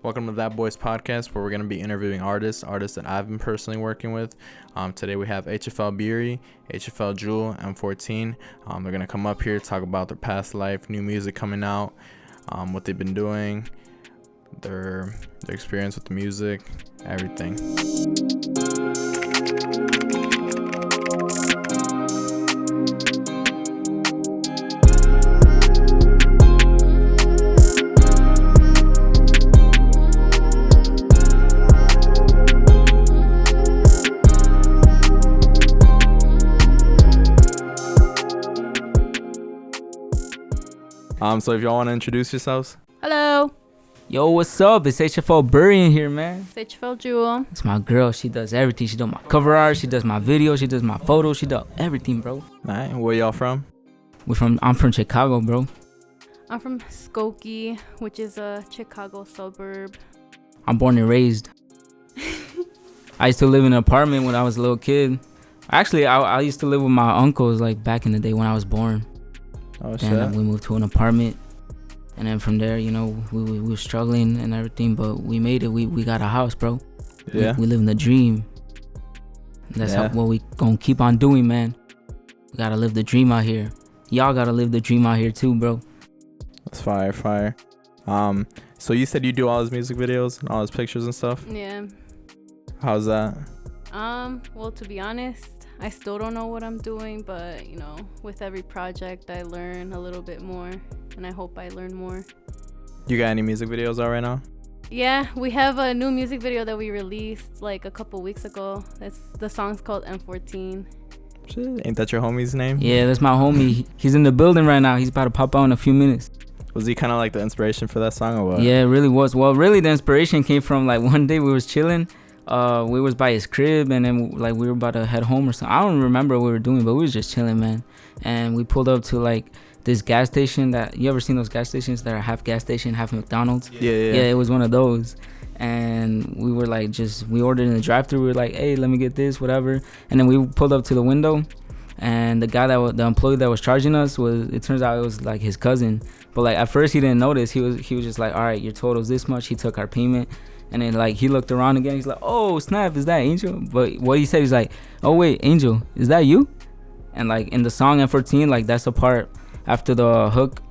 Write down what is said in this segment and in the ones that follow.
Welcome to ThatBoy's podcast, where we're going to be interviewing artists that I've been personally working with. Today we have HFL Buri, HFL Jewel, M14. They're going to come up here, talk about their past life, new music coming out, what they've been doing, their experience with the music, everything. So if y'all want to introduce yourselves. Hello. Yo, what's up? It's HFL Buri in here, man. It's HFL Jewel. It's my girl. She does everything. She does my cover art. She does my video. She does my photos. She does everything, bro. All right. Where y'all from? I'm from Chicago, bro. I'm from Skokie, which is a Chicago suburb. I'm born and raised. I used to live in an apartment when I was a little kid. Actually, I used to live with my uncles like back in the day when I was born. Oh, then shit. we moved to an apartment, and then from there, you know, we were struggling and everything, but we made it. We got a house, bro. Yeah. We live in the dream. That's what we gonna keep on doing, man. We gotta live the dream out here. Y'all gotta live the dream out here too, bro. That's fire. So you said you do all his music videos and all his pictures and stuff? Yeah. How's that? Well, to be honest, I still don't know what I'm doing, but you know, with every project I learn a little bit more, and I hope I learn more. You got any music videos out right now? Yeah, we have a new music video that we released like a couple weeks ago. The song's called M14. Shit, ain't that your homie's name? Yeah, that's my homie. He's in the building right now. He's about to pop out in a few minutes. Was he kind of like the inspiration for that song or what? Yeah, it really was. Well, really the inspiration came from like one day we was chilling. We was by his crib, and then like we were about to head home or something. I don't remember what we were doing, but we was just chilling, man. And we pulled up to like this gas station that, you ever seen those gas stations that are half gas station, half McDonald's? Yeah, it was one of those. And we were like, we ordered in the drive-thru. We were like, hey, let me get this, whatever. And then we pulled up to the window, and the employee that was charging us it turns out it was like his cousin. But like at first he didn't notice. He was just like, all right, your total's this much. He took our payment. And then like he looked around again. He's like, oh snap, is that Angel? But what he said, he's like, oh wait, Angel, is that you? And like in the song M14, like that's the part after the hook,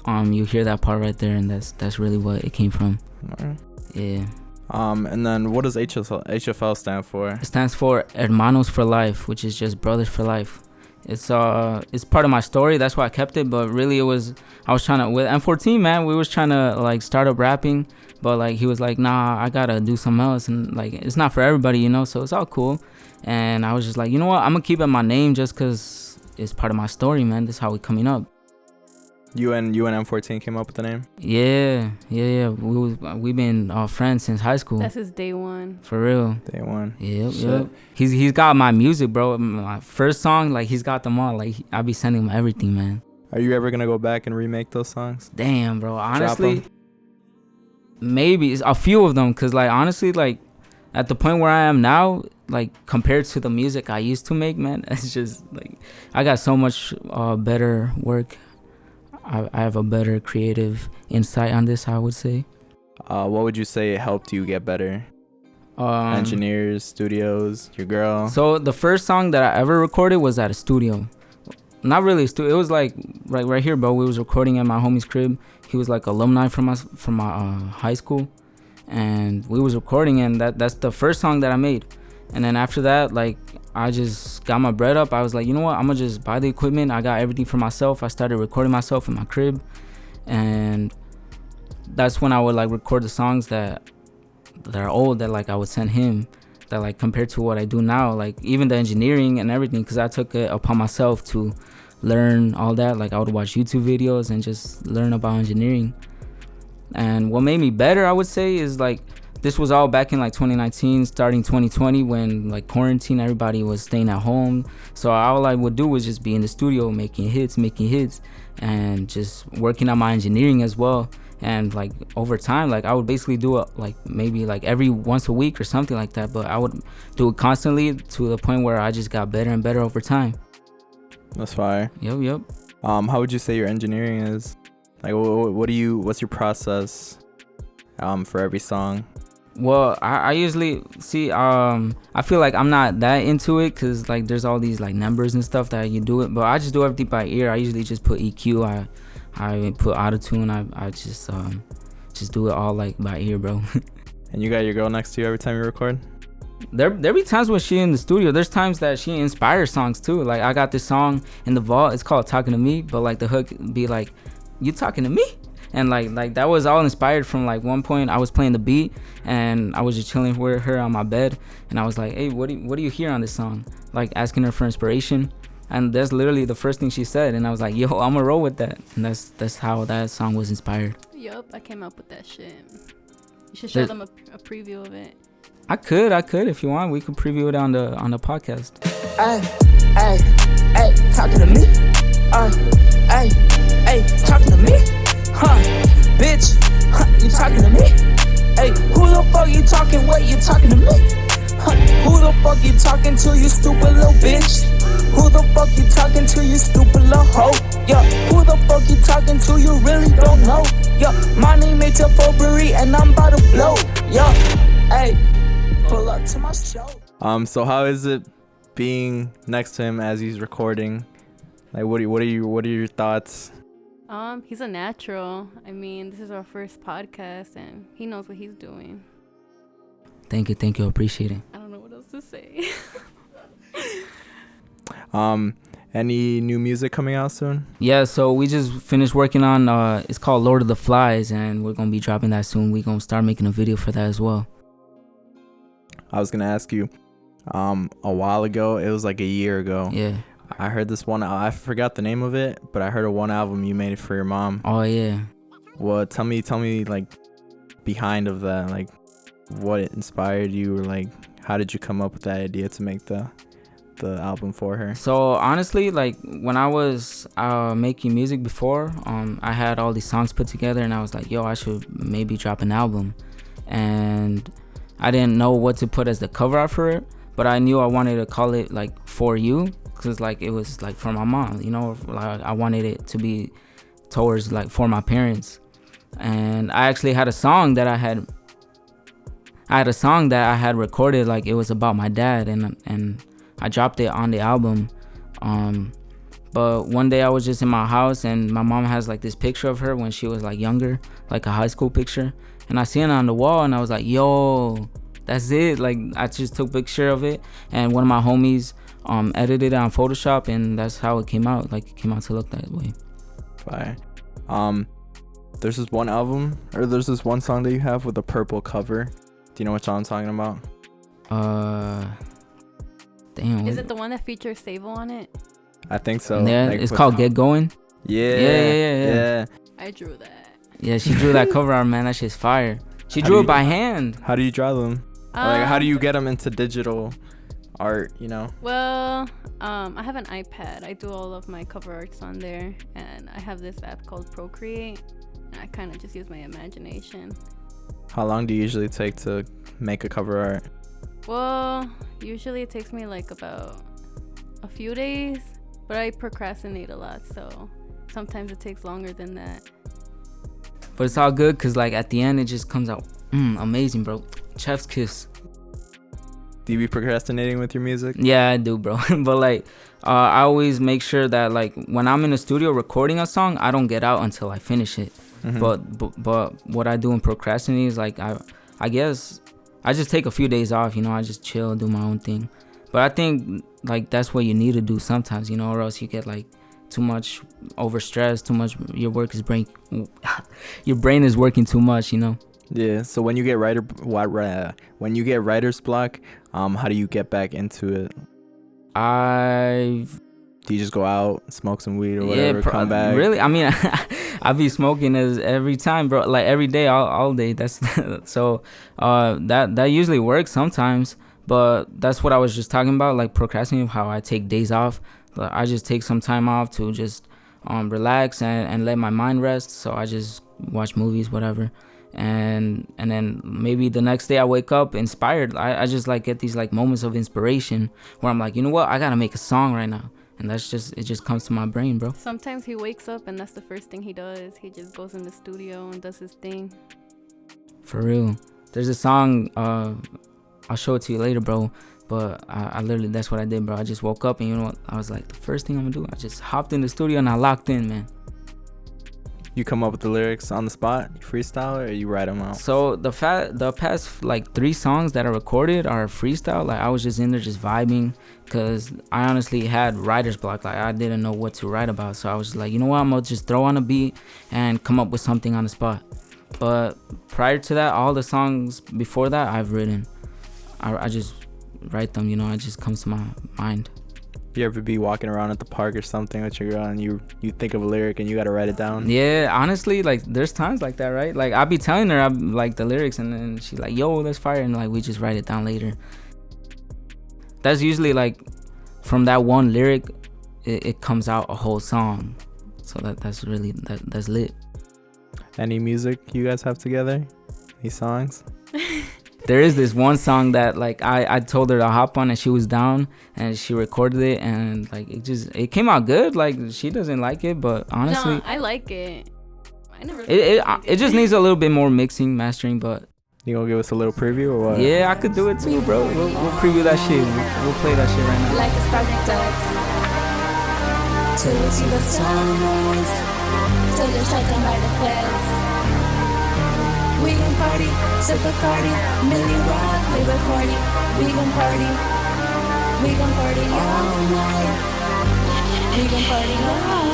you hear that part right there, and that's really what it came from. Right. Yeah. And then what does HFL stand for? It stands for Hermanos for Life, which is just brothers for life. It's part of my story. That's why I kept it. But really, with M14, man, we was trying to like start up rapping. But like he was like, nah, I gotta do something else, and like it's not for everybody, you know. So it's all cool. And I was just like, you know what, I'm gonna keep it my name just cause it's part of my story, man. This is how we coming up. You and M14 came up with the name? Yeah. We've been friends since high school. That's his day one. For real. Day one. Yep. He's got my music, bro. My first song, like he's got them all. Like I be sending him everything, man. Are you ever gonna go back and remake those songs? Damn, bro. Honestly, maybe it's a few of them, cause like honestly, like at the point where I am now, like compared to the music I used to make, man, it's just like I got so much better work. I have a better creative insight on this, I would say. What would you say helped you get better? Engineers, studios, your girl? So the first song that I ever recorded was at a studio. Not really a studio. It was like right here, bro. We was recording at my homie's crib. He was like alumni from my high school, and we was recording, and that's the first song that I made. And then after that, like I just got my bread up. I was like, you know what? I'm gonna just buy the equipment. I got everything for myself. I started recording myself in my crib, and that's when I would like record the songs that are old that like I would send him. That like compared to what I do now, like even the engineering and everything, because I took it upon myself to learn all that. Like I would watch YouTube videos and just learn about engineering. And what made me better, I would say, is like this was all back in like 2019, starting 2020, when like quarantine, everybody was staying at home. So all I would do was just be in the studio making hits, and just working on my engineering as well. And like over time, like I would basically do it like maybe like every once a week or something like that, but I would do it constantly to the point where I just got better and better over time. That's fire. Yep. How would you say your engineering is? Like, what's your process for every song? Well, I usually see. I feel like I'm not that into it because like there's all these like numbers and stuff that you do it, but I just do everything by ear. I usually just put EQ. I put autotune. I just do it all like by ear, bro. And you got your girl next to you every time you record? There be times when she in the studio. There's times that she inspires songs too. Like I got this song in the vault. It's called "Talking to Me," but like the hook be like, "You talking to me?" And like that was all inspired from like one point I was playing the beat and I was just chilling with her on my bed and I was like, hey, what do you hear on this song? Like asking her for inspiration, and that's literally the first thing she said, and I was like, yo, I'm gonna roll with that. And that's how that song was inspired. Yup, I came up with that shit. You should show them a preview of it. I could if you want. We could preview it on the podcast. Hey, talking to me? Hey, talking to me? Huh, bitch, you talking to me? Hey, who the fuck you talking? Wait, you talking to me? Who the fuck you talking to, you stupid little bitch? Who the fuck you talking to, you stupid little hoe? Yeah, who the fuck you talking to, you really don't know? Yeah, my name is HFL Buri and I'm about to blow. Yeah, hey, pull up to my show. So how is it being next to him as he's recording? Like, what are your thoughts? He's a natural. I mean, this is our first podcast, and he knows what he's doing. Thank you, appreciate it. I don't know what else to say. Any new music coming out soon? Yeah, so we just finished working on it's called Lord of the Flies, and we're gonna be dropping that soon. We're gonna start making a video for that as well. I was gonna ask you, a while ago, it was like a year ago. Yeah. I heard this one. I forgot the name of it, but I heard a one album you made for your mom. Oh yeah. Well, tell me like behind of that, like what inspired you, or like how did you come up with that idea to make the album for her? So honestly, like when I was making music before, I had all these songs put together, and I was like, yo, I should maybe drop an album, and I didn't know what to put as the cover art for it, but I knew I wanted to call it like For You. Cause like it was like for my mom, you know, like I wanted it to be towards like for my parents. And I actually had a song that I had recorded, like it was about my dad, and I dropped it on the album. But one day I was just in my house, and my mom has like this picture of her when she was like younger, like a high school picture, and I seen it on the wall, and I was like, yo, that's it. Like I just took a picture of it, and one of my homies edited it on Photoshop, and that's how it came out. Like it came out to look that way. Fire. There's this one album, or there's this one song that you have with a purple cover. Do you know what song I'm talking about? Damn. Is it the one that features Sable on it? I think so. Yeah, like it's called Get Going. Yeah. I drew that. Yeah, she drew that cover art, man. That shit's fire. She drew it by hand. How do you draw them? Like, how do you get them into digital art, you know? Well, I have an iPad. I do all of my cover arts on there, and I have this app called Procreate, and I kind of just use my imagination. How long do you usually take to make a cover art? Well, usually it takes me like about a few days, but I procrastinate a lot, so sometimes it takes longer than that. But it's all good, because like at the end it just comes out amazing, bro. Chef's kiss. Do you be procrastinating with your music? Yeah, I do, bro. But like I always make sure that like when I'm in the studio recording a song, I don't get out until I finish it. Mm-hmm. But what I do in procrastinating is like I guess I just take a few days off, you know. I just chill, do my own thing. But I think like that's what you need to do sometimes, you know, or else you get like too much overstressed, too much. Your brain is working too much, you know. Yeah. So when you get writer's block, how do you get back into it? Do you just go out, smoke some weed or whatever, come back? Really? I mean, I be smoking every time, bro. Like every day, all day. That's so. That usually works sometimes, but that's what I was just talking about, like procrastinating. How I take days off. But I just take some time off to just relax and let my mind rest. So I just watch movies, whatever. And then maybe the next day I wake up inspired. I just like get these like moments of inspiration where I'm like, you know what, I gotta make a song right now, and it just comes to my brain, bro. Sometimes he wakes up and that's the first thing he does. He just goes in the studio and does his thing. For real. There's a song, I'll show it to you later, bro. But I literally, that's what I did, bro. I just woke up and you know what? I was like, the first thing I'm gonna do, I just hopped in the studio and I locked in, man. You come up with the lyrics on the spot, you freestyle, or you write them out? So the past like 3 songs that I recorded are freestyle. Like I was just in there just vibing, cause I honestly had writer's block. Like I didn't know what to write about, so I was like, you know what, I'm gonna just throw on a beat and come up with something on the spot. But prior to that, all the songs before that I've written. I just write them, you know, it just comes to my mind. You ever be walking around at the park or something with your girl and you think of a lyric and you gotta write it down? Yeah, honestly, like there's times like that, right? Like I'll be telling her like the lyrics and then she's like, yo, that's fire, and like we just write it down later. That's usually like from that one lyric it comes out a whole song. So that's really that's lit. Any music you guys have together? Any songs? There is this one song that like I told her to hop on and she was down and she recorded it and like it came out good. Like she doesn't like it, but honestly, no, I like it. I never. It just needs a little bit more mixing, mastering, but. You gonna give us a little preview or what? Yeah, I could do it too, bro. We'll preview that shit. We'll play that shit right now. Like a project till we see the sunrise, till you're shut down by the feds. We gon' party, sip a party, Millie Rock, favorite party. We gon' party all night. We gon' party all night. We gon' party all.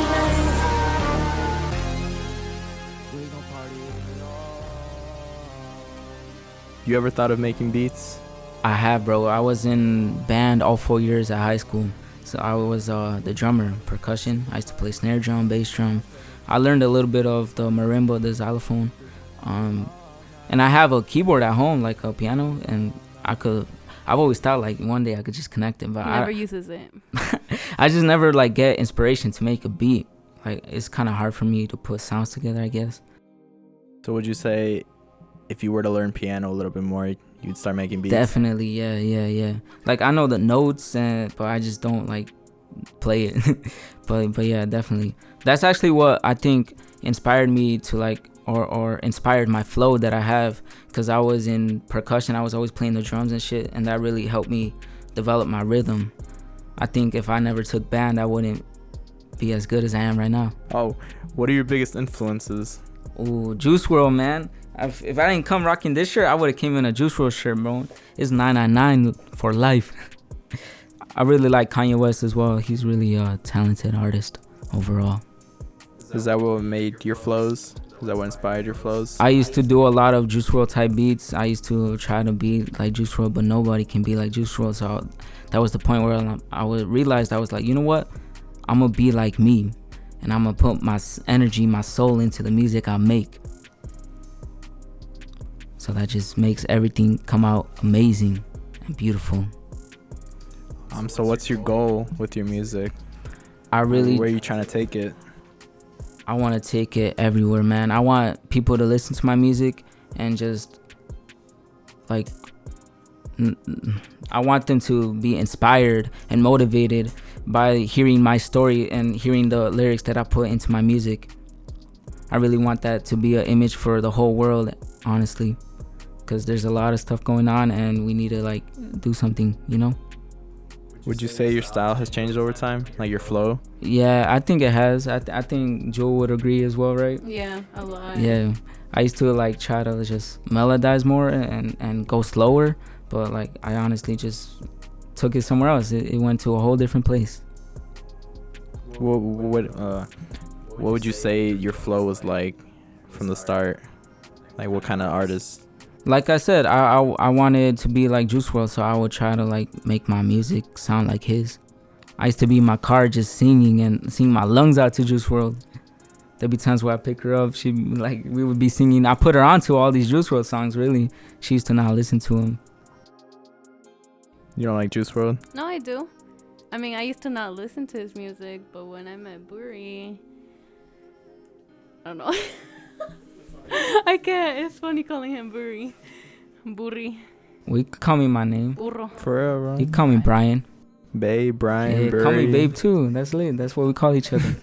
You ever thought of making beats? I have, bro. I was in band all 4 years at high school. So I was the drummer, percussion. I used to play snare drum, bass drum. I learned a little bit of the marimba, the xylophone. And I have a keyboard at home, like a piano, and I've always thought like one day I could just connect it, but He never uses it. I just never like get inspiration to make a beat. Like it's kind of hard for me to put sounds together, I guess. So would you say if you were to learn piano a little bit more, you'd start making beats? Definitely, yeah. Like I know the notes, but I just don't like play it. but yeah, definitely. That's actually what I think inspired me to like, or inspired my flow that I have, because I was in percussion. I was always playing the drums and shit, and that really helped me develop my rhythm. I think if I never took band, I wouldn't be as good as I am right now. Oh, what are your biggest influences? Ooh, Juice WRLD, man. If I didn't come rocking this shirt, I would have came in a Juice WRLD shirt, bro. It's 999 for life. I really like Kanye West as well. He's really a talented artist overall. Is that what made your flows? Is that what inspired your flows? I used to do a lot of Juice WRLD type beats. I used to try to be like Juice WRLD, but nobody can be like Juice WRLD. So that was the point where I realized I was like, you know what? I'm going to be like me. And I'm going to put my energy, my soul into the music I make. So that just makes everything come out amazing and beautiful. So what's your goal with your music? Where are you trying to take it? I want to take it everywhere, man. I want people to listen to my music and just like I want them to be inspired and motivated by hearing my story and hearing the lyrics that I put into my music. I really want that to be an image for the whole world, honestly, because there's a lot of stuff going on and we need to like do something, you know? Would you say your style has changed over time? Like your flow? Yeah, I think it has. I think Jewel would agree as well, right? Yeah, a lot. Yeah. I used to like try to just melodize more and go slower, but like I honestly just took it somewhere else. It went to a whole different place. What would you say your flow was like from the start? Like what kind of artist? Like I said, I wanted to be like Juice WRLD, so I would try to like make my music sound like his. I used to be in my car just singing and sing my lungs out to Juice WRLD. There'd be times where I pick her up, we would be singing. I put her onto all these Juice WRLD songs, really. She used to not listen to them. You don't like Juice WRLD? No, I do. I mean, I used to not listen to his music, but when I met Buri, I don't know. I can't. It's funny calling him Buri. Buri. We could call me my name. Burro. For real, bro. You can call me Brian. Babe, Brian, Yeah, call me Babe too. That's lit. That's what we call each other.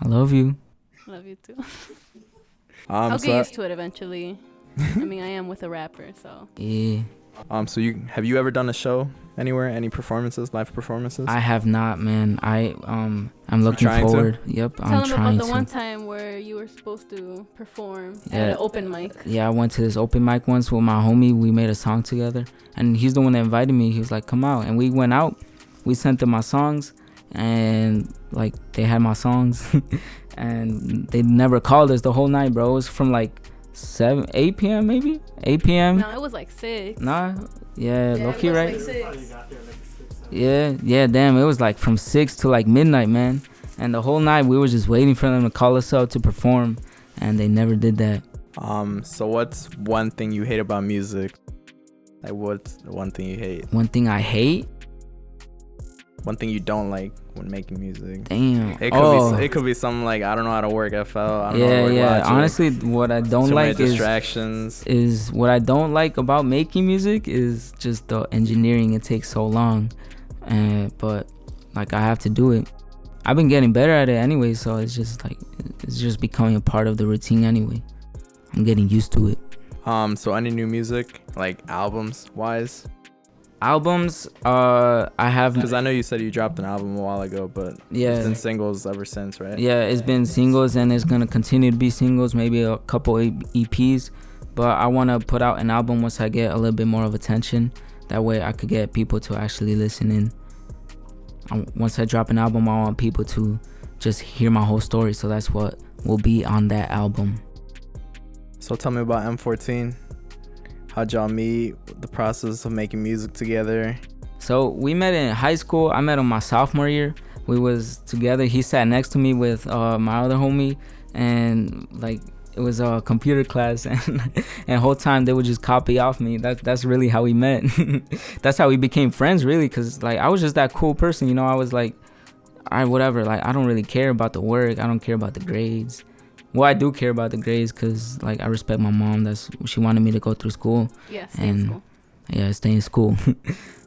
I love you. Love you too. I'll So get used to it eventually. I mean, I am with a rapper, so. Yeah. So have you ever done a show anywhere? Any performances, live performances? I have not, man. I'm looking trying to? forward. Yep, Tell I'm him trying about the one to. time where you were supposed to perform at Yeah. an open mic. Yeah, I went to this open mic once with my homie. We made a song together, and he's the one that invited me. He was like, "Come out," and we went out. We sent them my songs, and like they had my songs, and they never called us the whole night, bro. It was from like 8 p.m. maybe 8 p.m. No, it was like 6. Nah, yeah, Yeah, low it key, was right? like 6. Yeah, damn. It was like from 6 to like midnight, man. And the whole night we were just waiting for them to call us up to perform, and they never did that. So what's one thing you hate about music? Like, what's the one thing you hate? One thing I hate. One thing you don't like when making music? Damn. It could be something like, I don't know how to work FL. I don't know how to work Logic. Honestly, what I don't Too many like distractions. is what I don't like about making music is just the engineering. It takes so long, but like I have to do it. I've been getting better at it anyway, so it's just becoming a part of the routine anyway. I'm getting used to it. So any new music, like albums wise? Albums, I have. Because I know you said you dropped an album a while ago, but Yeah. it's been singles ever since, right? Yeah, it's been singles, and it's gonna continue to be singles, maybe a couple EPs. But I want to put out an album once I get a little bit more of attention. That way I could get people to actually listen in. Once I drop an album, I want people to just hear my whole story. So that's what will be on that album. So tell me about M14. How'd y'all meet? The process of making music together? So we met in high school. I met him my sophomore year. We was together. He sat next to me with my other homie, and like it was a computer class, and whole time they would just copy off me. That's really how we met. That's how we became friends, really, because like I was just that cool person, you know. I was like, all right, whatever. Like I don't really care about the work. I don't care about the grades. Well, I do care about the grades because like I respect my mom. She wanted me to go through school. Yeah, stay in school. Yeah, stay in school.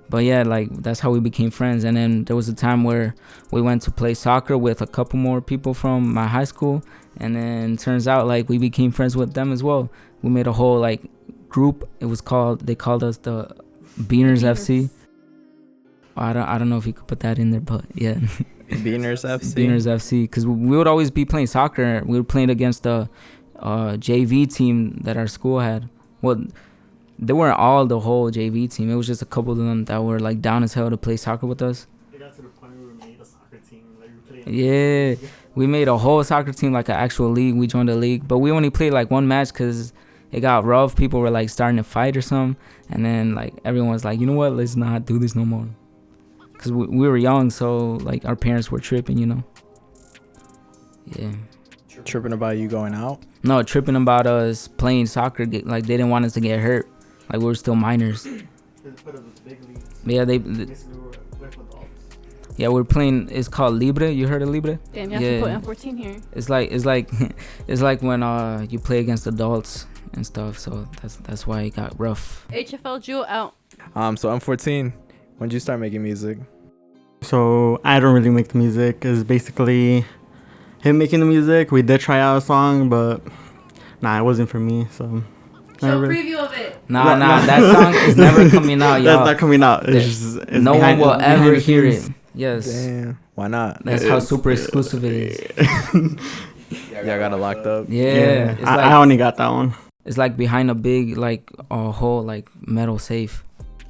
But yeah, like that's how we became friends. And then there was a time where we went to play soccer with a couple more people from my high school, and then turns out like we became friends with them as well. We made a whole like group. They called us the Beaners FC. I don't know if you could put that in there, but yeah. Beaners FC. Beaners FC, because we would always be playing soccer. We were playing against the JV team that our school had. Well, they weren't all the whole JV team. It was just a couple of them that were like down as hell to play soccer with us. It got to the point where we made a soccer team. Like we played. Yeah, we made a whole soccer team, like an actual league. We joined a league, but we only played like one match because it got rough. People were like starting to fight or something, and then like everyone was like, you know what? Let's not do this no more. Cause we were young, so like our parents were tripping, you know. Yeah. Tripping about you going out? No, tripping about us playing soccer. Like they didn't want us to get hurt. Like we were still minors. They put us in the big leagues. Yeah, Basically, we were with adults. Yeah, we're playing. It's called Libre. You heard of Libre? Damn, you have to put M14 here. It's like it's like when you play against adults and stuff. So that's why it got rough. HFL Jewel out. So M14, when did you start making music? So I don't really make the music. It's basically him making the music. We did try out a song, but it wasn't for me. So Show a preview of it. Nah, that song is never coming out, y'all. That's not coming out. It's no one will ever hear it. Yes. Damn. Why not? That's how super exclusive it is. Y'all got it locked up? Yeah. It's like, I only got that one. It's like behind a big, like, a whole, like, metal safe.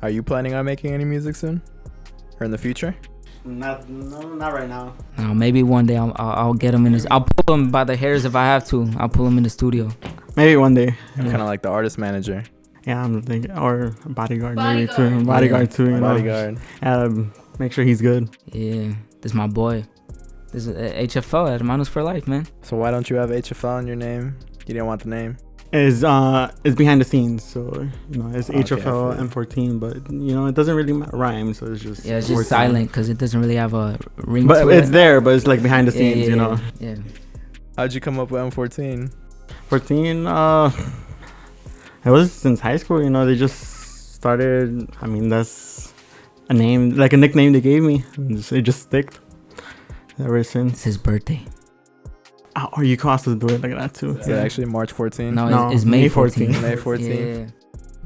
Are you planning on making any music soon? Or in the future? Not right now. No, maybe one day I'll get him in this. I'll pull him by the hairs if I have to. I'll pull him in the studio. Maybe one day. I'm kind of like the artist manager. Yeah, I'm thinking, or bodyguard maybe too. Bodyguard too. You know? Bodyguard. Make sure he's good. Yeah, this is my boy. This is HFL, Hermanos for life, man. So why don't you have HFL in your name? You didn't want the name? It's behind the scenes, so you know it's Okay, HFL M14, but you know it doesn't really rhyme, so it's just silent because it doesn't really have a ring. But to it's it. there, but it's like behind the scenes, you know. Yeah. How'd you come up with M14? 14, it was since high school, you know. They just started. I mean, that's a name, like a nickname they gave me. It just sticked ever since. It's his birthday. Or you can also do it like that too. Is it actually March 14? No, it's May 14. May 14. Yeah.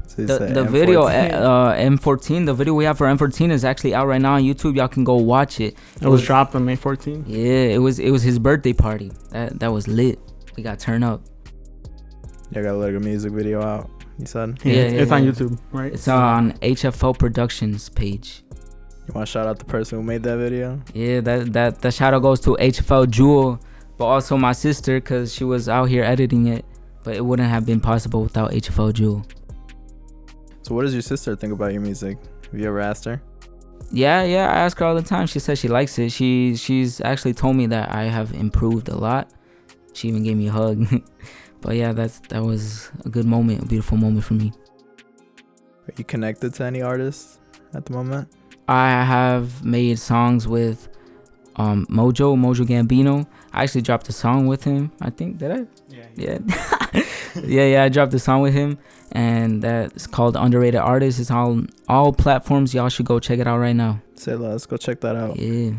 So you The said video M14. M14, the video we have for M14 is actually out right now on YouTube. Y'all can go watch it. It was dropped on May 14th. Yeah, it was his birthday party. That was lit. We got turned up. You got like a music video out, you said? It's on YouTube, right? It's on HFL Productions page. You want to shout out the person who made that video? Yeah, that shout out goes to HFL Jewel, but also my sister, because she was out here editing it. But it wouldn't have been possible without HFL Jewel. So what does your sister think about your music? Have you ever asked her? Yeah, I ask her all the time. She says she likes it. She's actually told me that I have improved a lot. She even gave me a hug. But yeah, that was a good moment, a beautiful moment for me. Are you connected to any artists at the moment? I have made songs with Mojo Gambino. I actually dropped a song with him. I think, did I? Yeah. I dropped a song with him, and that's called Underrated Artist. It's on all platforms. Y'all should go check it out right now. Say less. Go check that out. Yeah.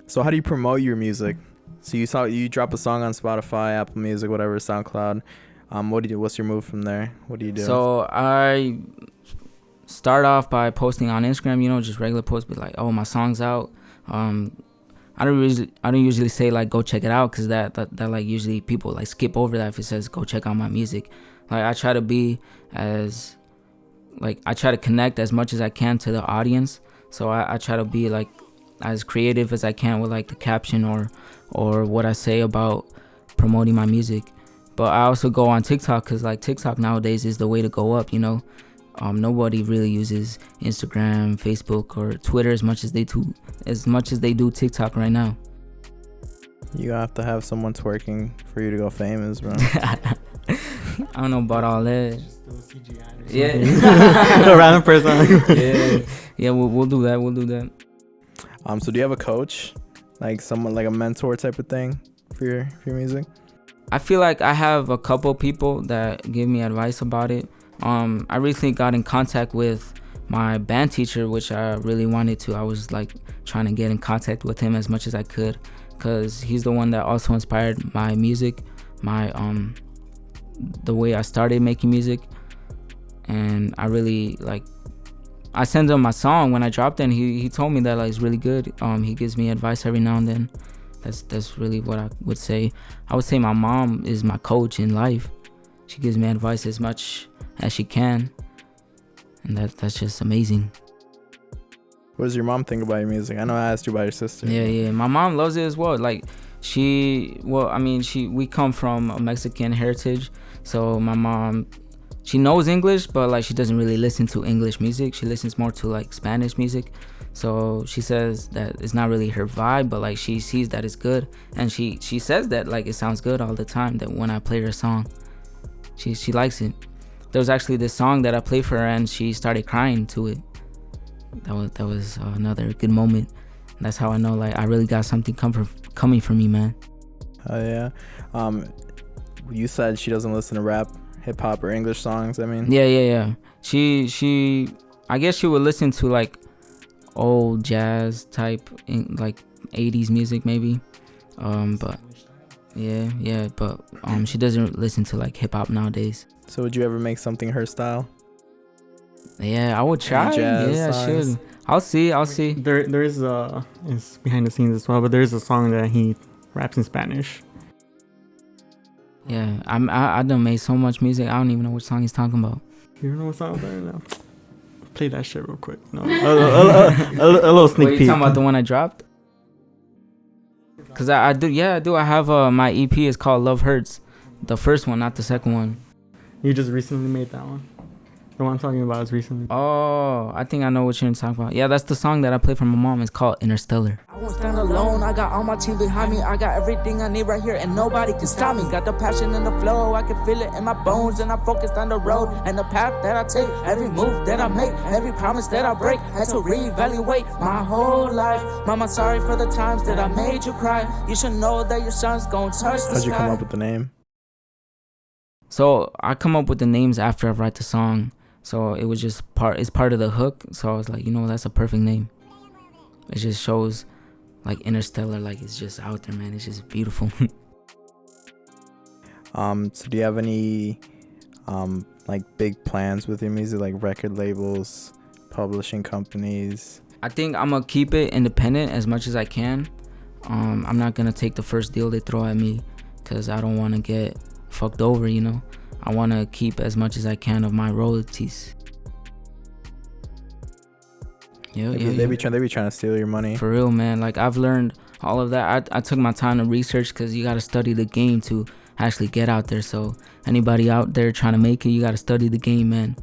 So how do you promote your music? So you drop a song on Spotify, Apple Music, whatever, SoundCloud. What do you do? What's your move from there? What do you do? So I start off by posting on Instagram, just regular posts, but like, oh, my song's out. I don't usually say like go check it out, because that like usually people like skip over that if it says go check out my music. Like I try to be as like I try to connect as much as I can to the audience. So I try to be like as creative as I can with like the caption or what I say about promoting my music. But I also go on TikTok, because like TikTok nowadays is the way to go up. Nobody really uses Instagram, Facebook, or Twitter as much as they do TikTok right now. You have to have someone twerking for you to go famous, bro. I don't know about all that. Yeah. A random person. Yeah. We'll do that. We'll do that. So do you have a coach, like someone like a mentor type of thing for your music? I feel like I have a couple people that give me advice about it. I recently got in contact with my band teacher, which I really wanted to. I was like trying to get in contact with him as much as I could, because he's the one that also inspired my music, the way I started making music. And I really I sent him my song when I dropped it, and he told me that like it's really good. He gives me advice every now and then. That's really what I would say. I would say my mom is my coach in life. She gives me advice as much as she can, and that's just amazing. What does your mom think about your music? I know I asked you about your sister. Yeah. My mom loves it as well. Like we come from a Mexican heritage, so my mom, she knows English, but like she doesn't really listen to English music. She listens more to like Spanish music. So she says that it's not really her vibe, but like she sees that it's good, and she says that like it sounds good all the time. That when I play her song, she likes it. There was actually this song that I played for her, and she started crying to it. That was another good moment. That's how I know like I really got something coming from me, man. Oh yeah. You said she doesn't listen to rap, hip hop, or English songs. I mean. Yeah. She I guess she would listen to like old jazz type, like 80s music maybe. But she doesn't listen to like hip hop nowadays. So would you ever make something her style? Yeah, I would try. Yeah, I should. I'll see. There is it's behind the scenes as well, but there is a song that he raps in Spanish. Yeah, I done made so much music. I don't even know what song he's talking about. You don't know what song there now? Play that shit real quick. No, a little sneak peek. You talking about the one I dropped? Cause I do. Yeah, I do. I have my EP is called Love Hurts, the first one, not the second one. You just recently made that one. The one I'm talking about is recently. Oh, I think I know what you're talking about. Yeah, that's the song that I played for my mom. It's called Interstellar. I won't stand alone. I got all my team behind me. I got everything I need right here, and nobody can stop me. Got the passion and the flow. I can feel it in my bones, and I'm focused on the road and the path that I take. Every move that I make, every promise that I break, had to reevaluate my whole life. Mama, sorry for the times that I made you cry. You should know that your son's gonna touch the How'd you sky. come up with the name? So I come up with the names after I write the song. So it was just it's part of the hook. So I was like, that's a perfect name. It just shows like Interstellar, like it's just out there, man. It's just beautiful. So do you have any like big plans with your music, like record labels, publishing companies? I think I'm gonna keep it independent as much as I can. I'm not gonna take the first deal they throw at me, because I don't want to get fucked over, you know. I want to keep as much as I can of my royalties. They be trying to steal your money. For real, man. Like, I've learned all of that. I took my time to research, because you got to study the game to actually get out there. So anybody out there trying to make it, you got to study the game, man.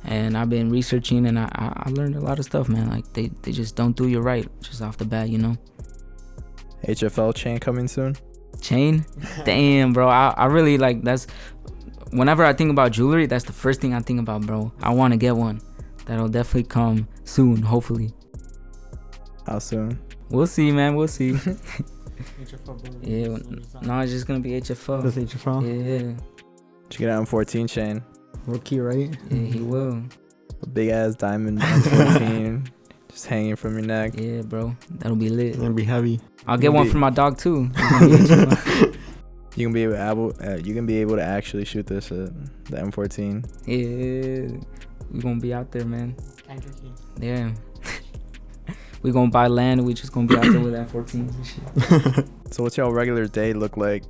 And I've been researching, and I learned a lot of stuff, man. Like, they just don't do you right just off the bat, you know. HFL chain coming soon? Chain? Damn, bro. I really, like, that's, whenever I think about jewelry, that's the first thing I think about, bro. I want to get one. That'll definitely come soon, hopefully. How soon? We'll see, man. We'll see. HFL Buri. Yeah, no, it's just gonna be HFL. That's HFL? Yeah. Did you get an M14 chain? Rookie, right? Yeah, he will. A big ass diamond M14 just hanging from your neck. Yeah, bro. That'll be lit. It's gonna be heavy. I'll get one for my dog, too. You can be able to actually shoot this shit, the M14. Yeah. We gonna be out there, man. Yeah. We gonna buy land, and we just gonna be out there with M14s and shit. So what's y'all regular day look like?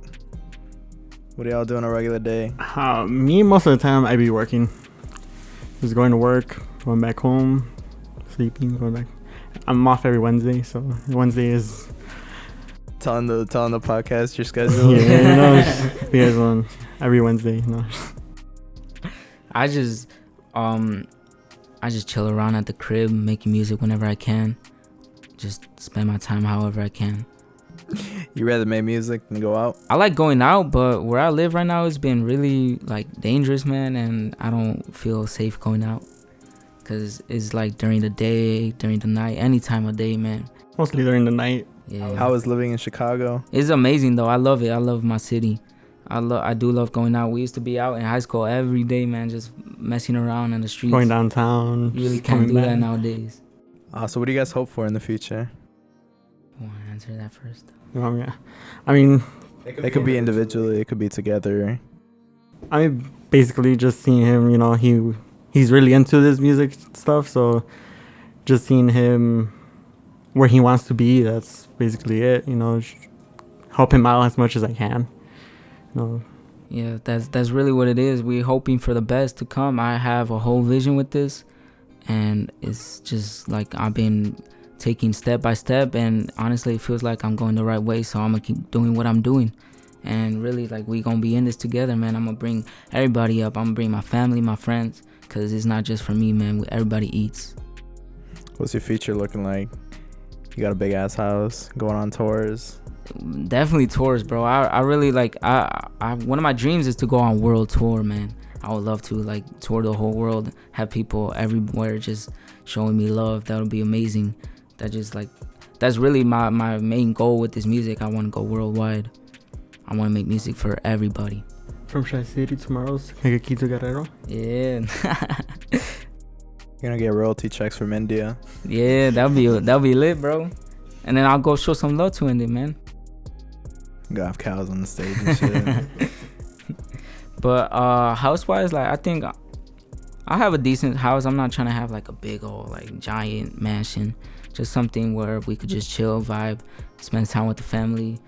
What do y'all do on a regular day? Me, most of the time, I be working. Just going to work, going back home, sleeping, going back. I'm off every Wednesday, so Wednesday is... Telling the podcast your schedule. Yeah, you know, you guys on every Wednesday, you know. I just chill around at the crib, making music whenever I can. Just spend my time however I can. You rather make music than go out? I like going out, but where I live right now has been really like dangerous, man, and I don't feel safe going out, because it's like during the day, during the night, any time of day, man. Mostly during the night. Yeah. How is living in Chicago? It's amazing though. I love it. I love my city. I do love going out. We used to be out in high school every day, man, just messing around in the streets. Going downtown. You really can't do back. that nowadays. So what do you guys hope for in the future? You want to answer that first? Yeah. I mean, It could be individually, it could be together. I basically just seeing him, you know, he's really into this music stuff, so just seeing him where he wants to be, that's basically it, you know, help him out as much as I can. You know. Yeah, that's really what it is. We're hoping for the best to come. I have a whole vision with this, and it's just like I've been taking step by step, and honestly it feels like I'm going the right way, so I'm gonna keep doing what I'm doing. And really, like, we gonna be in this together, man. I'm gonna bring everybody up. I'm gonna bring my family, my friends, because it's not just for me, man. Everybody eats. What's your future looking like? You got a big ass house, going on tours. Definitely tours, bro. I really like, I one of my dreams is to go on world tour, man. I would love to like tour the whole world, have people everywhere just showing me love. That would be amazing. That's really my main goal with this music. I want to go worldwide. I want to make music for everybody. From Tri-City tomorrow's Quito Guerrero. Yeah. You're gonna get royalty checks from India. Yeah, that'll be lit, bro. And then I'll go show some love to India, man. You gotta have cows on the stage and shit. But house-wise, like, I think I have a decent house. I'm not trying to have like a big old like giant mansion. Just something where we could just chill, vibe, spend time with the family,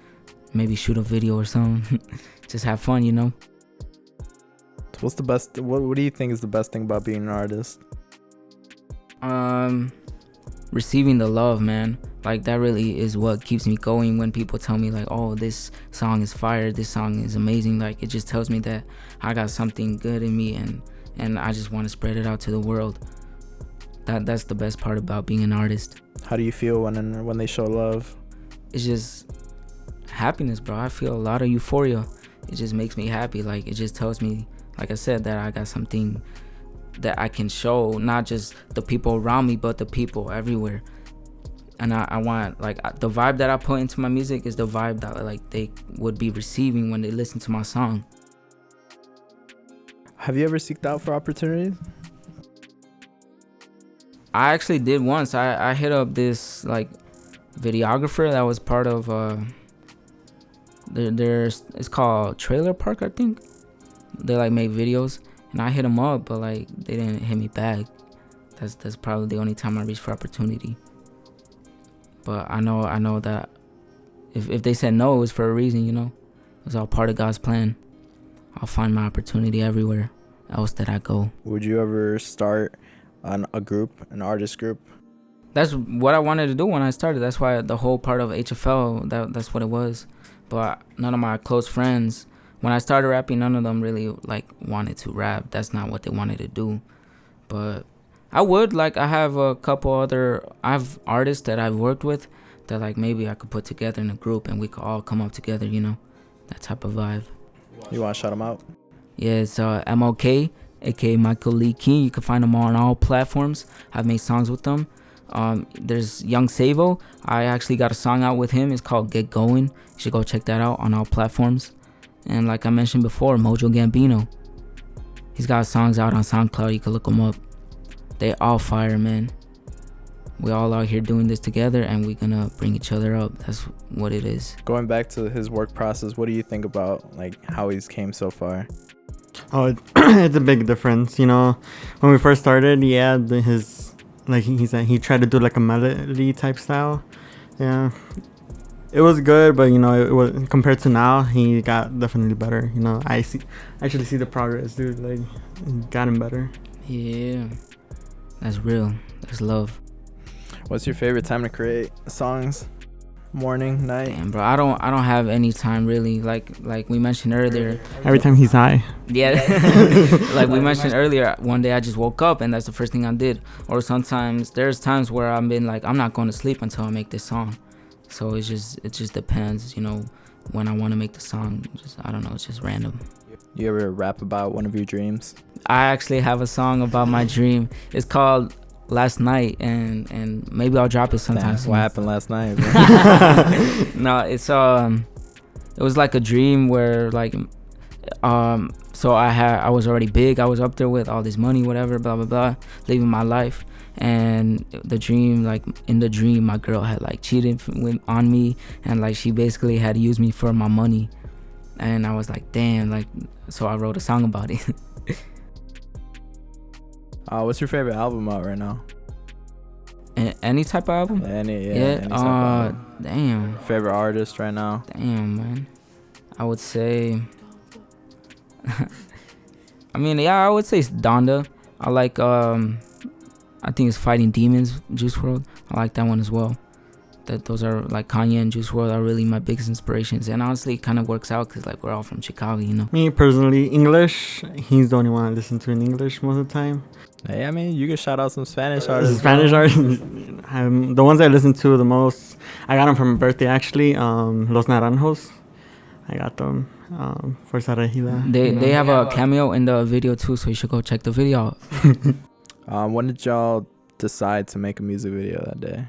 maybe shoot a video or something. Just have fun, you know. What's the best? What do you think is the best thing about being an artist? Receiving the love, man. Like, that really is what keeps me going. When people tell me like, oh, this song is fire, this song is amazing, like, it just tells me that I got something good in me, and I just want to spread it out to the world. That's the best part about being an artist. How do you feel when they show love? It's just happiness, bro. I feel a lot of euphoria. It just makes me happy. Like, it just tells me, like I said, that I got something that I can show, not just the people around me, but the people everywhere. And I want, like, the vibe that I put into my music is the vibe that like they would be receiving when they listen to my song. Have you ever seeked out for opportunities? I actually did once. I hit up this like videographer that was part of there's it's called Trailer Park, I think. They like make videos, and I hit them up, but like they didn't hit me back. That's probably the only time I reached for opportunity. But I know that if they said no, it was for a reason, you know. It was all part of God's plan. I'll find my opportunity everywhere else that I go. Would you ever start a group, an artist group? That's what I wanted to do when I started. That's why the whole part of HFL, that's what it was. But none of my close friends, when I started rapping, none of them really like wanted to rap. That's not what they wanted to do. But I would, like, I have a couple other, I have artists that I've worked with that like maybe I could put together in a group and we could all come up together, you know, that type of vibe. You want to shout them out? Yeah, it's MLK, aka Michael Lee King. You can find them on all platforms. I've made songs with them. There's Young Savo. I actually got a song out with him. It's called Get Going. You should go check that out on all platforms. And like I mentioned before, Mojo Gambino. He's got songs out on SoundCloud. You can look him up. They all fire, man. We all out here doing this together, and we're gonna bring each other up. That's what it is. Going back to his work process, what do you think about like how he's came so far? Oh, it's a big difference, you know. When we first started, yeah, his like he tried to do like a melody type style. Yeah, it was good, but you know, it was compared to now, he got definitely better. You know, I actually see the progress, dude. Like, it got him better. Yeah, that's real. That's love. What's your favorite time to create songs? Morning, night? Damn, bro, I don't have any time really. Like we mentioned earlier. Every time he's high. Yeah. Like we mentioned earlier, one day I just woke up and that's the first thing I did. Or sometimes there's times where I've been like, I'm not going to sleep until I make this song. So it just depends, you know, when I want to make the song. I don't know, it's just random. You ever rap about one of your dreams? I actually have a song about my dream. It's called Last Night, and maybe I'll drop it sometime soon. What happened last night, bro? No, it's it was like a dream where like so I was already big. I was up there with all this money, whatever, blah blah blah, living my life. And the dream, like in the dream, my girl had like cheated on me, and like she basically had used me for my money. And I was like, damn, like, so I wrote a song about it. What's your favorite album out right now? Any type of album? Any type of album. Damn. Favorite artist right now? Damn, man. I would say I mean, yeah, I would say it's Donda. I like I think it's Fighting Demons, Juice WRLD. I like that one as well. Those are like Kanye and Juice WRLD are really my biggest inspirations, and honestly it kind of works out because like we're all from Chicago, you know. Me personally, English, he's the only one I listen to in English most of the time. Hey, I mean, you can shout out some Spanish artists. Spanish artists, the ones I listen to the most, I got them from a birthday actually. Los Naranjos, I got them. Fuerza Regida. They have a cameo in the video too, so you should go check the video out. When did y'all decide to make a music video that day?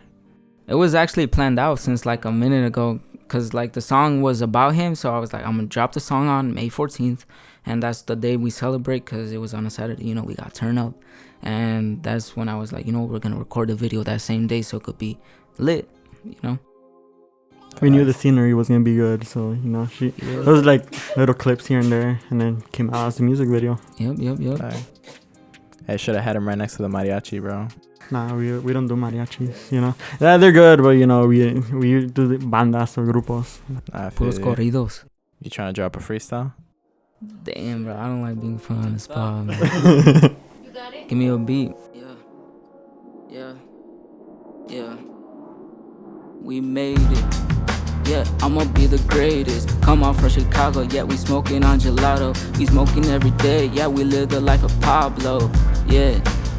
It was actually planned out since like a minute ago, because like the song was about him, so I was like, I'm gonna drop the song on May 14th, and that's the day we celebrate because it was on a Saturday, you know, we got turn up. And that's when I was like, you know, we're gonna record the video that same day so it could be lit, you know. We knew the scenery was gonna be good, so you know, there was like little clips here and there, and then came out as a music video. Yep. Right. I should have had him right next to the mariachi, bro. Nah, we don't do mariachis, you know. Yeah, they're good, but you know, we do the bandas or grupos. Puros corridos. You trying to drop a freestyle? Damn, bro, I don't like being put on the spot, man. You got it? Give me a beat. Yeah. We made it. Yeah, I'ma be the greatest. Come on from Chicago, yeah, we smoking on gelato. We smoking every day, yeah, we live the life of Pablo. Yeah,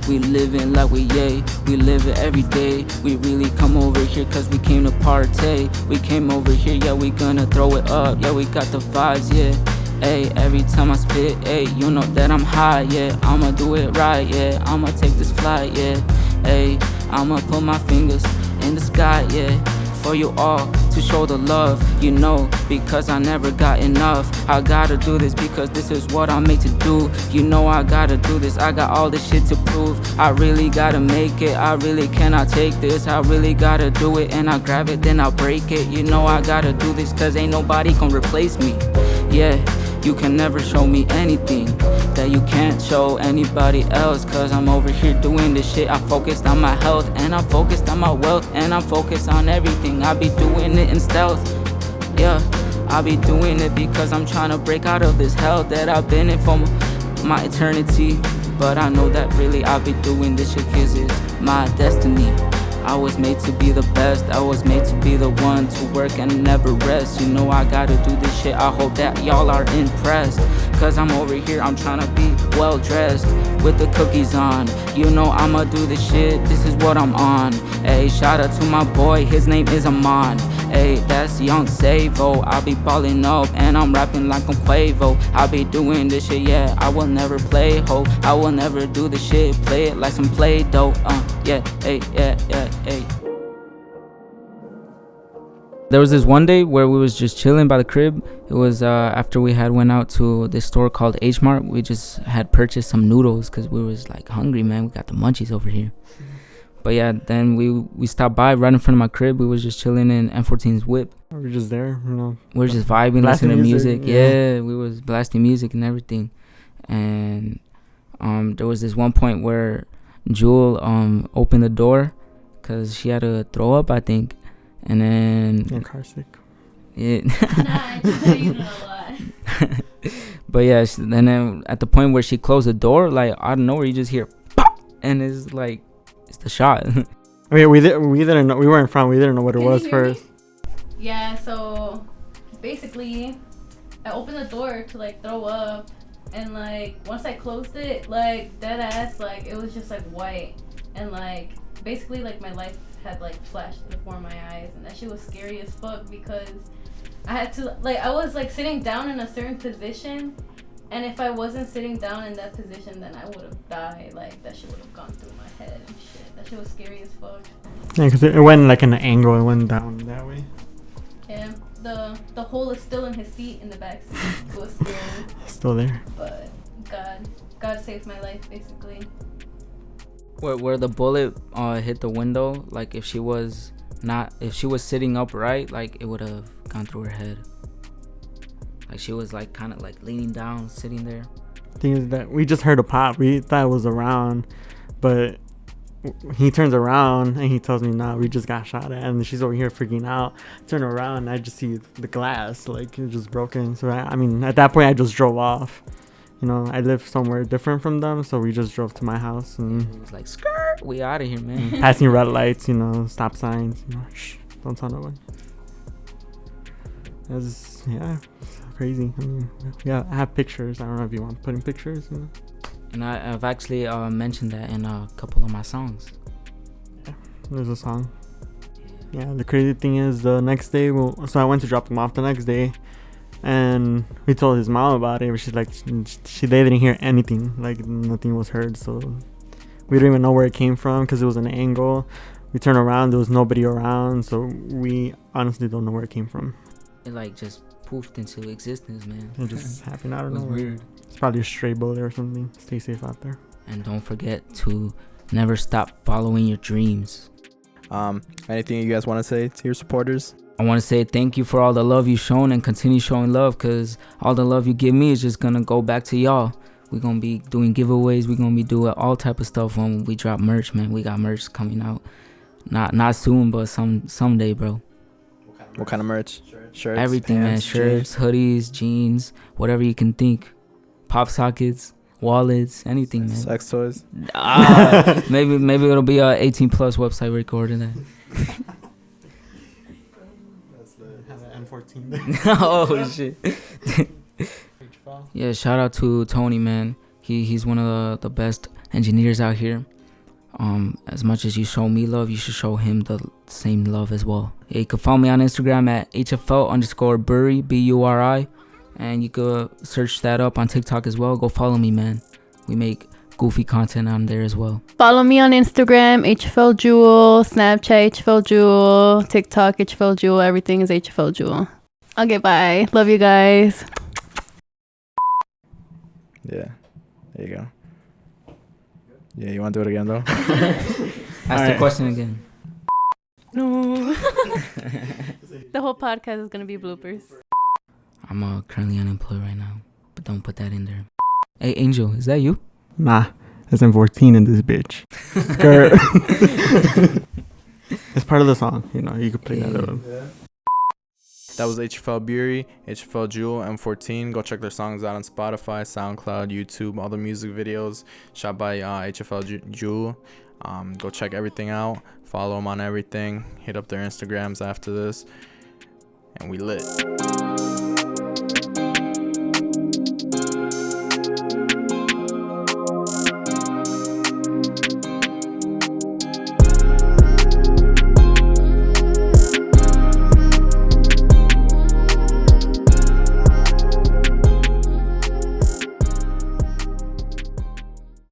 we living like we live it every day. We really come over here cause we came to party. We came over here, yeah, we gonna throw it up. Yeah, we got the vibes, yeah. Hey, every time I spit, hey, you know that I'm high, yeah. I'ma do it right, yeah. I'ma take this flight, yeah. Hey, I'ma put my fingers in the sky, yeah. for you all to show the love, you know, because I never got enough. I gotta do this because this is what I'm made to do. You know I gotta do this, I got all this shit to prove. I really gotta make it, I really cannot take this. I really gotta do it, and I grab it, then I'll break it. You know I gotta do this cause ain't nobody gonna replace me. Yeah, you can never show me anything that you can't show anybody else, cause I'm over here doing this shit. I focused on my health, and I'm focused on my wealth, and I'm focused on everything. I be doing it in stealth. Yeah, I be doing it because I'm trying to break out of this hell that I've been in for my eternity. But I know that really I be doing this shit cause it's my destiny. I was made to be the best, I was made to be the one to work and never rest. You know I gotta do this shit, I hope that y'all are impressed. Cause I'm over here, I'm tryna be well dressed with the cookies on. You know I'ma do this shit, this is what I'm on. Ayy, shout out to my boy, his name is Amon. Ayy, that's Young Savo. I be ballin' up and I'm rapping like I'm Quavo. I be doing this shit, yeah, I will never play ho. I will never do this shit, play it like some Play-Doh. Yeah, ayy, yeah, ayy. There was this one day where we was just chilling by the crib. It was after we had went out to this store called H Mart. We just had purchased some noodles because we was like hungry, man. We got the munchies over here. But yeah, then we stopped by right in front of my crib. We was just chilling in M14's whip. We were just there, you know. We were just vibing, listening to music. Yeah, we was blasting music and everything. And there was this one point where Jewel opened the door because she had to throw up, I think. And then car sick. Yeah. Nah, just so you know a lot. But yeah, and then at the point where she closed the door, like out of nowhere, you just hear pop, and it's like it's the shot. I mean, we didn't know, we weren't in front. We didn't know what it was first. Yeah, so basically, I opened the door to like throw up, and like once I closed it, like dead ass, like it was just like white, and like basically like my life had like flashed before my eyes, and that shit was scary as fuck because I had to like I was like sitting down in a certain position, and if I wasn't sitting down in that position, then I would have died. Like that shit would have gone through my head and shit. That shit was scary as fuck. Yeah, because it went like an angle. It went down that way. Yeah, the hole is still in his seat in the back seat. It was scary. Still there. But God saved my life basically. Where the bullet hit the window, like if she was sitting upright, like it would have gone through her head. Like she was like kind of like leaning down, sitting there. Thing is that we just heard a pop. We thought it was around, but he turns around and he tells me, "Nah, we just got shot at." And she's over here freaking out. Turn around, and I just see the glass, like it's just broken. So I mean, at that point, I just drove off. You know, I live somewhere different from them, so we just drove to my house and it was like, skirt, we out of here, man. Passing red lights, you know, stop signs, you know, shh, don't tell no one. It's crazy. I mean, yeah, I have pictures. I don't know if you want putting pictures, you know. And I've actually mentioned that in a couple of my songs. Yeah, there's a song. Yeah, the crazy thing is the next day, so I went to drop him off the next day. And we told his mom about it, but she's like, they didn't hear anything, like nothing was heard, so we don't even know where it came from because it was an angle. We turned around, there was nobody around, so we honestly don't know where it came from. It like just poofed into existence, man. It just happened out of nowhere. Weird. It's probably a stray bullet or something. Stay safe out there. And don't forget to never stop following your dreams. Anything you guys want to say to your supporters? I want to say thank you for all the love you've shown and continue showing love, because all the love you give me is just going to go back to y'all. We're going to be doing giveaways. We're going to be doing all type of stuff when we drop merch, man. We got merch coming out. Not soon, but someday, bro. What kind of merch? Shirts? Everything, pants, man. Shirts, hoodies, jeans, whatever you can think. Pop sockets, wallets, anything, man. Sex toys? Maybe it'll be a 18 plus website recording that. M14. Oh shit. Yeah, shout out to Tony, man. He's one of the best engineers out here. As much as you show me love, you should show him the same love as well. Yeah, you can follow me on Instagram at HFL_Buri, BURI, and you could search that up on TikTok as well. Go follow me, man. We make goofy content on there as well. Follow me on Instagram, HFL Jewel, Snapchat, HFL Jewel, TikTok, HFL Jewel. Everything is HFL Jewel. Okay, bye. Love you guys. Yeah. There you go. Yeah, you want to do it again, though? Ask the question again. No. The whole podcast is going to be bloopers. I'm currently unemployed right now, but don't put that in there. Hey, Angel, is that you? Nah, it's M14 in this bitch. Skirt. It's part of the song, you know. You could play that out. That was HFL Buri, HFL Jewel, M14. Go check their songs out on Spotify, SoundCloud, YouTube, all the music videos shot by HFL Jewel. Go check everything out. Follow them on everything. Hit up their Instagrams after this. And we lit.